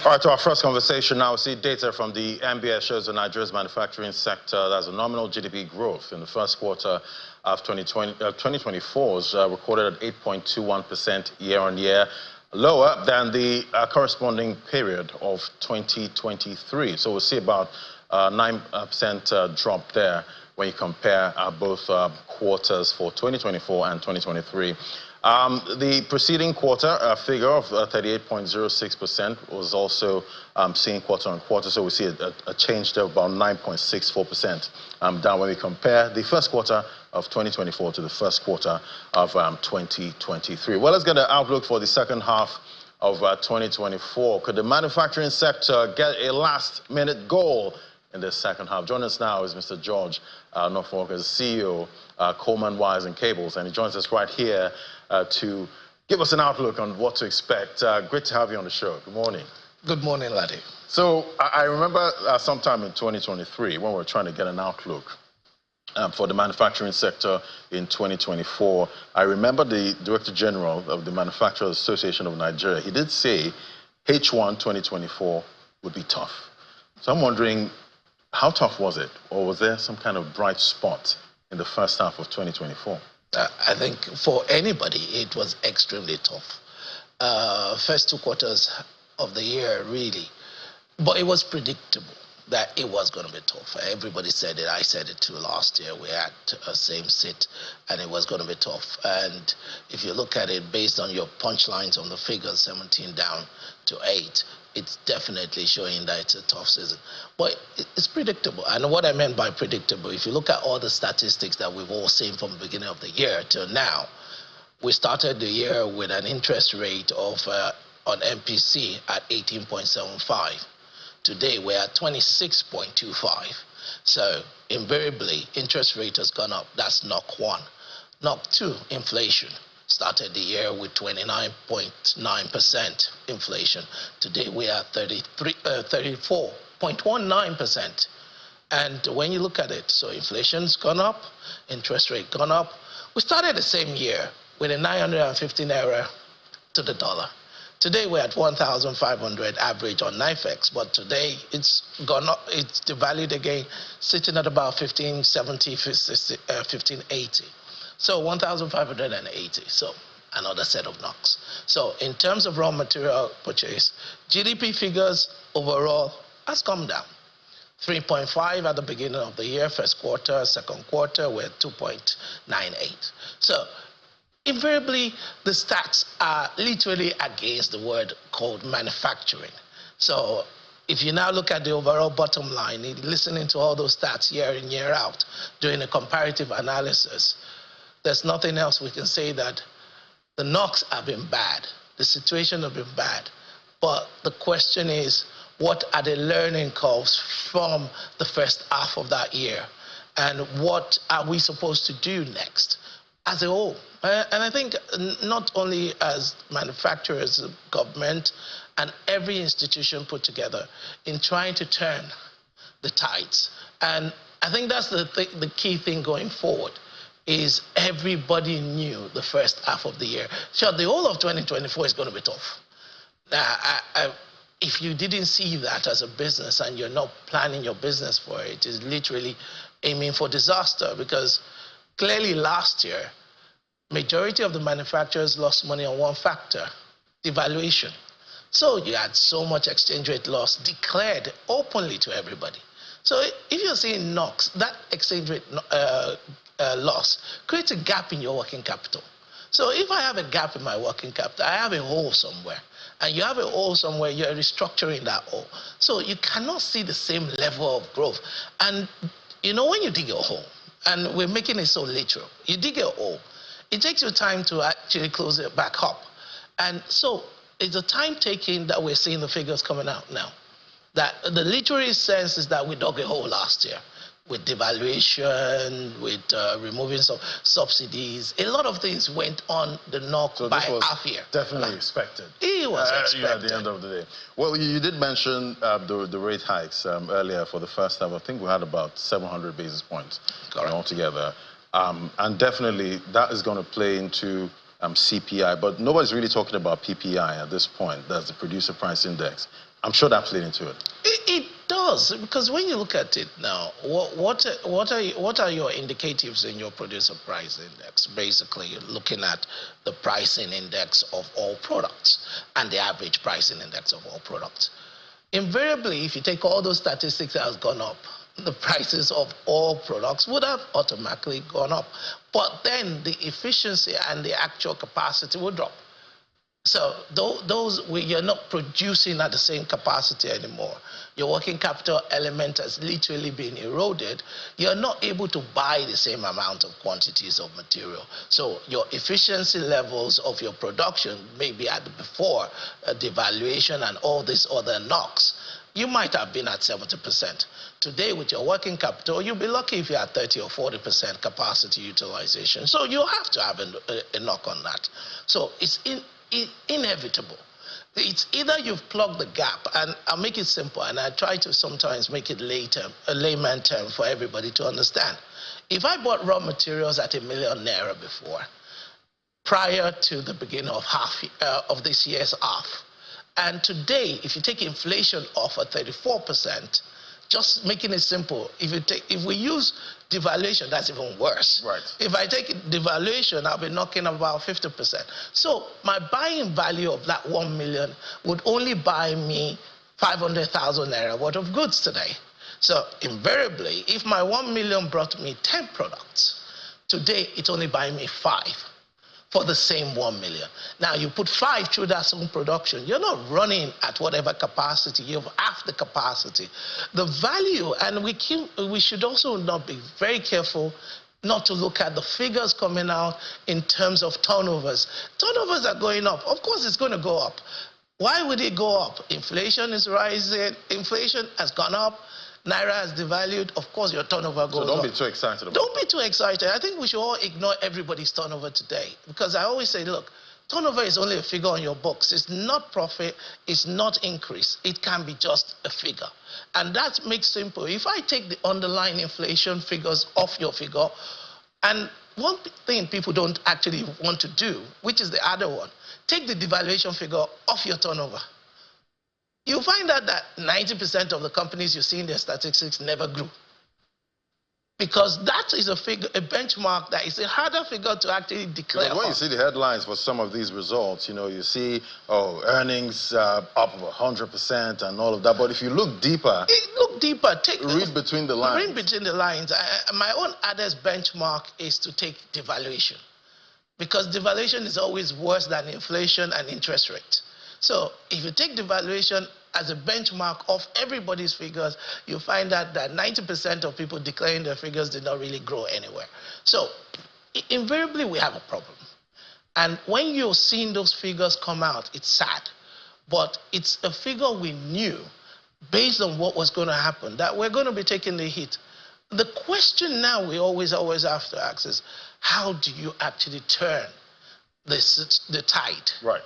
All right, to our first conversation now, we see data from the MBS shows the Nigeria's manufacturing sector. That's a nominal GDP growth in the first quarter of 2024 is recorded at 8.21% year-on-year, lower than the corresponding period of 2023. So we'll see about 9% drop there when you compare both quarters for 2024 and 2023. The preceding quarter figure of 38.06% was also seen quarter on quarter, so we see a change there of about 9.64% down when we compare the first quarter of 2024 to the first quarter of 2023. Well, let's get an outlook for the second half of 2024. Could the manufacturing sector get a last-minute goal in the second half? Joining us now is Mr. George Onofowokan, CEO, Coleman Wires and Cables, and he joins us right here to give us an outlook on what to expect. Great to have you on the show. Good morning. Good morning, laddie. So I remember sometime in 2023 when we were trying to get an outlook for the manufacturing sector in 2024. I remember the Director General of the Manufacturers Association of Nigeria, he did say H1 2024 would be tough. So I'm wondering, how tough was it? Or was there some kind of bright spot in the first half of 2024? I think for anybody, it was extremely tough. First two quarters of the year, really. But it was predictable that it was going to be tough. Everybody said it. I said it too last year. We had a same sit, and it was going to be tough. And if you look at it based on your punchlines on the figures, 17 down to 8, it's definitely showing that it's a tough season. But it's predictable. And what I meant by predictable, if you look at all the statistics that we've all seen from the beginning of the year till now, we started the year with an interest rate of on MPC at 18.75. Today, we're at 26.25. So invariably, interest rate has gone up. That's knock one. Knock two, inflation. Started the year with 29.9% inflation. Today we are 34.19%. And when you look at it, so inflation's gone up, interest rate gone up. We started the same year with a 950 naira to the dollar. Today we're at 1,500 average on NIFEX, but today it's gone up, it's devalued again, sitting at about 1570, 1580. So 1,580, so another set of knocks. So in terms of raw material purchase, GDP figures overall has come down. 3.5 at the beginning of the year, first quarter, second quarter, we're at 2.98. So invariably, the stats are literally against the word called manufacturing. So if you now look at the overall bottom line, listening to all those stats year in, year out, doing a comparative analysis, there's nothing else we can say that the knocks have been bad. The situation has been bad. But the question is, what are the learning curves from the first half of that year? And what are we supposed to do next as a whole? And I think not only as manufacturers, government, and every institution put together in trying to turn the tides. And I think that's the key thing going forward. Is everybody knew the first half of the year. So the whole of 2024 is going to be tough. If you didn't see that as a business and you're not planning your business for it, it's literally aiming for disaster, because clearly last year, majority of the manufacturers lost money on one factor, devaluation. So you had so much exchange rate loss declared openly to everybody. So if you're seeing knocks, that exchange rate loss creates a gap in your working capital. So if I have a gap in my working capital, I have a hole somewhere. And you have a hole somewhere, you're restructuring that hole. So you cannot see the same level of growth. And you know, when you dig a hole, and we're making it so literal, you dig a hole, it takes you time to actually close it back up. And so it's a time taking that we're seeing the figures coming out now. That the literary sense is that we dug a hole last year with devaluation, with removing some subsidies. A lot of things went on the knock by half year. Definitely expected. It was expected. At the end of the day. Well, you did mention the rate hikes earlier for the first half. I think we had about 700 basis points altogether. And definitely that is going to play into CPI, but nobody's really talking about PPI at this point. That's the Producer Price Index. I'm sure that played into it. It does, because when you look at it now, what are your indicatives in your Producer Price Index? Basically, you're looking at the pricing index of all products and the average pricing index of all products. Invariably, if you take all those statistics that has gone up, the prices of all products would have automatically gone up. But then the efficiency and the actual capacity would drop. So you're not producing at the same capacity anymore. Your working capital element has literally been eroded. You're not able to buy the same amount of quantities of material. So your efficiency levels of your production, maybe before devaluation and all these other knocks, you might have been at 70%. Today, with your working capital, you'll be lucky if you're at 30 or 40% capacity utilization. So you have to have a knock on that. So it's inevitable. It's either you've plugged the gap, and I'll make it simple, and I try to sometimes make it a layman term for everybody to understand. If I bought raw materials at ₦1 million before, prior to the beginning of this year's half, and today, if you take inflation off at 34%, just making it simple, if we use devaluation, that's even worse. Right. If I take devaluation, I'll be knocking about 50%. So my buying value of that 1 million would only buy me 500,000 naira worth of goods today. So invariably, if my 1 million brought me 10 products, today it's only buying me 5. For the same 1 million. Now, you put 5 through that same production, you're not running at whatever capacity, you have half the capacity. The value, and we should also not be very careful not to look at the figures coming out in terms of turnovers. Turnovers are going up. Of course, it's going to go up. Why would it go up? Inflation is rising. Inflation has gone up. Naira has devalued. Of course, your turnover goes up. So don't be too excited about it. Don't be too excited. I think we should all ignore everybody's turnover today. Because I always say, look, turnover is only a figure on your books. It's not profit. It's not increase. It can be just a figure. And that makes simple. If I take the underlying inflation figures off your figure, and one thing people don't actually want to do, which is the other one, take the devaluation figure off your turnover. You'll find out that 90% of the companies you see in their statistics never grew. Because that is a benchmark that is a harder figure to actually declare. Because when you see the headlines for some of these results, you see, earnings up 100% and all of that. But if you look deeper, read between the lines. Read between the lines. My own hardest benchmark is to take devaluation. Because devaluation is always worse than inflation and interest rate. So if you take devaluation as a benchmark of everybody's figures, you find out that 90% of people declaring their figures did not really grow anywhere. So invariably, we have a problem. And when you're seeing those figures come out, it's sad. But it's a figure we knew, based on what was going to happen, that we're going to be taking the hit. The question now we always have to ask is, how do you actually turn the tide? Right.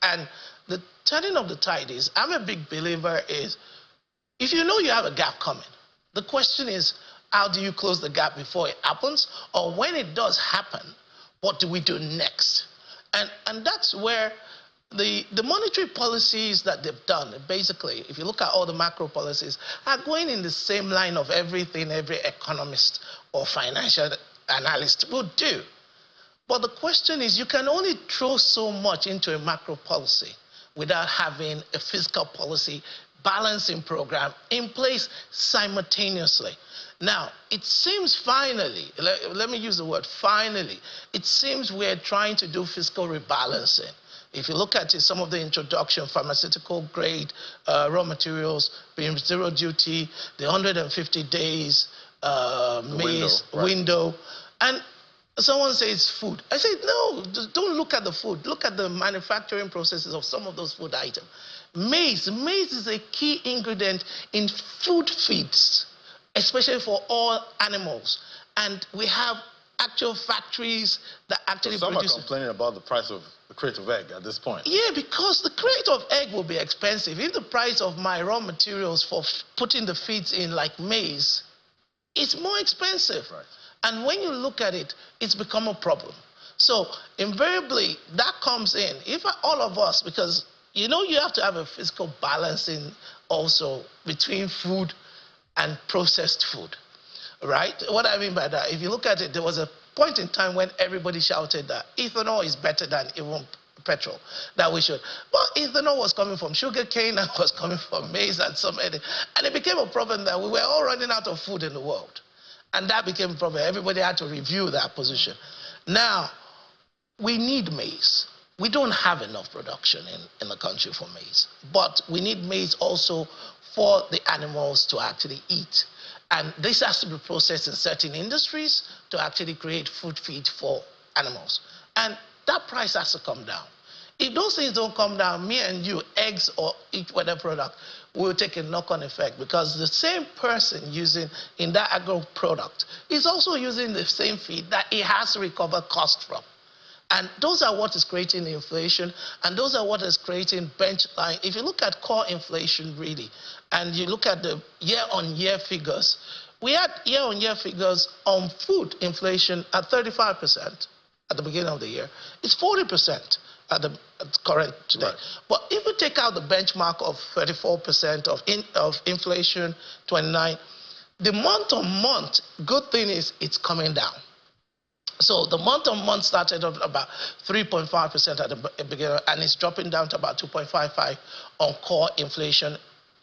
And the turning of the tide is, I'm a big believer is, if you know you have a gap coming, the question is, how do you close the gap before it happens? Or when it does happen, what do we do next? And that's where the monetary policies that they've done, basically, if you look at all the macro policies, are going in the same line of everything every economist or financial analyst would do. But the question is, you can only throw so much into a macro policy without having a fiscal policy balancing program in place simultaneously. Now, it seems finally, let me use the word finally, it seems we're trying to do fiscal rebalancing. If you look at it, some of the introduction, pharmaceutical grade raw materials being zero duty, the 150 days window, and someone says food. I said, no, don't look at the food. Look at the manufacturing processes of some of those food items. Maize is a key ingredient in food feeds, especially for all animals. And we have actual factories that actually Some produce. are complaining about the price of the crate of egg at this point. Yeah, because the crate of egg will be expensive. If the price of my raw materials for putting the feeds in, like maize, it's more expensive. Right. And when you look at it, it's become a problem. So invariably, that comes in. If all of us, because you know you have to have a fiscal balancing also between food and processed food, right? What I mean by that, if you look at it, there was a point in time when everybody shouted that ethanol is better than even petrol, that we should. But ethanol was coming from sugar cane and was coming from maize and and it became a problem that we were all running out of food in the world. And that became a problem. Everybody had to review that position. Now, we need maize. We don't have enough production in the country for maize. But we need maize also for the animals to actually eat. And this has to be processed in certain industries to actually create food feed for animals. And that price has to come down. If those things don't come down, me and you, eggs or each whatever product, will take a knock-on effect, because the same person using in that agro product is also using the same feed that it has to recover cost from. And those are what is creating inflation, and those are what is creating benchline. If you look at core inflation really, and you look at the year-on-year figures, we had year-on-year figures on food inflation at 35% at the beginning of the year. It's 40% at the current today. Right. But if you take out the benchmark of 34% of inflation, 29, the month-on-month, good thing is it's coming down. So the month-on-month started at about 3.5% at the beginning, and it's dropping down to about 2.55 on core inflation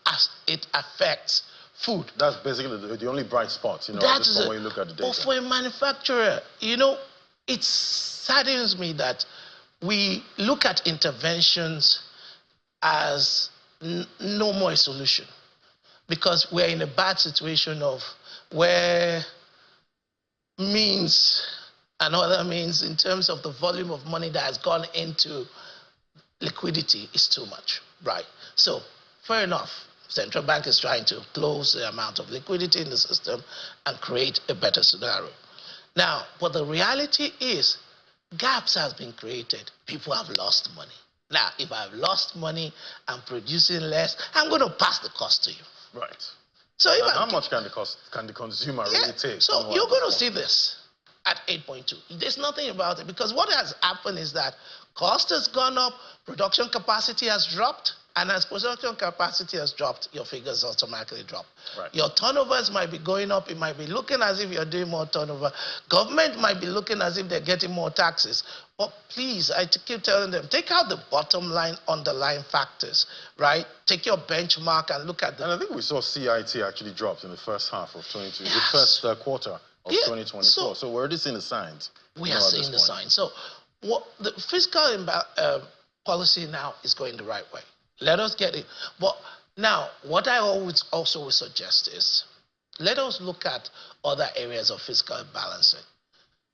as it affects food. That's basically the only bright spot, you know, at this point when you look at the data. But for a manufacturer, you know, it saddens me that we look at interventions as no more a solution, because we're in a bad situation of where means and other means in terms of the volume of money that has gone into liquidity is too much, right? So fair enough, central bank is trying to close the amount of liquidity in the system and create a better scenario. Now, but the reality is gaps has been created. People have lost money. Now, if I've lost money, I'm producing less, I'm going to pass the cost to you. Right. So how much can the consumer really take? So you're going to see this at 8.2. There's nothing about it, because what has happened is that cost has gone up, production capacity has dropped, and as production capacity has dropped, your figures automatically drop. Right. Your turnovers might be going up. It might be looking as if you're doing more turnover. Government might be looking as if they're getting more taxes. But please, I keep telling them, take out the bottom line, underlying factors, right? Take your benchmark and look at them. And I think we saw CIT actually dropped in the first half of 2022, the first quarter of 2024. So we're already seeing the signs. We are seeing the signs. So what the fiscal policy now is going the right way. Let us get it. But now, what I always also would suggest is, let us look at other areas of fiscal balancing.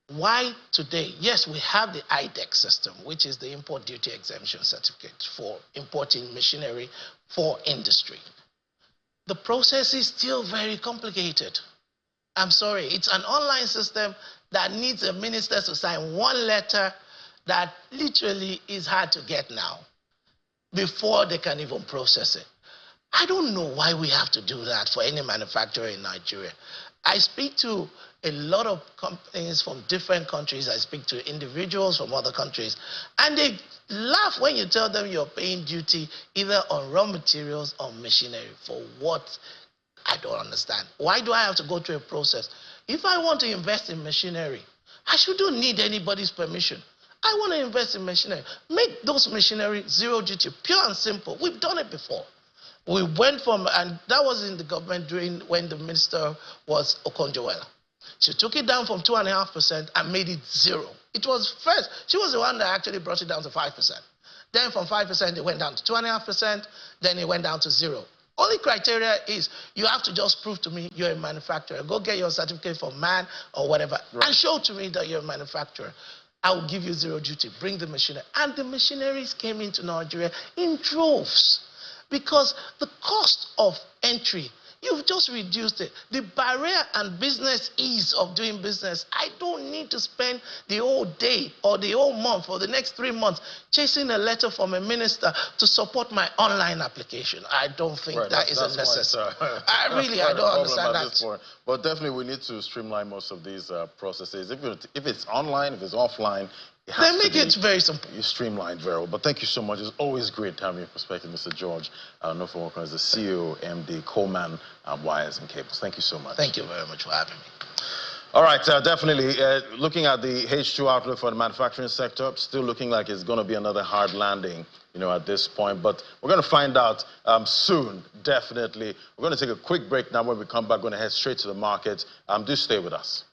Why today? Yes, we have the IDEX system, which is the import duty exemption certificate for importing machinery for industry. The process is still very complicated. I'm sorry, it's an online system that needs a minister to sign one letter that literally is hard to get now before they can even process it. I don't know why we have to do that for any manufacturer in Nigeria. I speak to a lot of companies from different countries. I speak to individuals from other countries, and they laugh when you tell them you're paying duty either on raw materials or machinery. For what? I don't understand. Why do I have to go through a process? If I want to invest in machinery, I shouldn't need anybody's permission. I want to invest in machinery. Make those machinery zero duty, pure and simple. We've done it before. We went from, and that was in the government during when the minister was Okonjo-Iweala. She took it down from 2.5% and made it zero. It was first, she was the one that actually brought it down to 5%. Then from 5%, it went down to 2.5%, then it went down to zero. Only criteria is you have to just prove to me you're a manufacturer. Go get your certificate from MAN or whatever, and show to me that you're a manufacturer. I will give you zero duty. Bring the machinery. And the machineries came into Nigeria in droves, because the cost of entry, you've just reduced it. The barrier and business ease of doing business, I don't need to spend the whole day or the whole month or the next 3 months chasing a letter from a minister to support my online application. I don't think that is necessary. I don't understand that. But definitely we need to streamline most of these processes. If it's online, if it's offline, They make it very simple. You streamlined very well. But thank you so much. It's always great having your perspective, Mr. George Onofowokan, as the CEO, MD, co-man, Wires and Cables. Thank you so much. Thank you very much for having me. All right, definitely. Looking at the H2 outlook for the manufacturing sector, still looking like it's going to be another hard landing, at this point. But we're going to find out soon, definitely. We're going to take a quick break now. When we come back, we're going to head straight to the market. Do stay with us.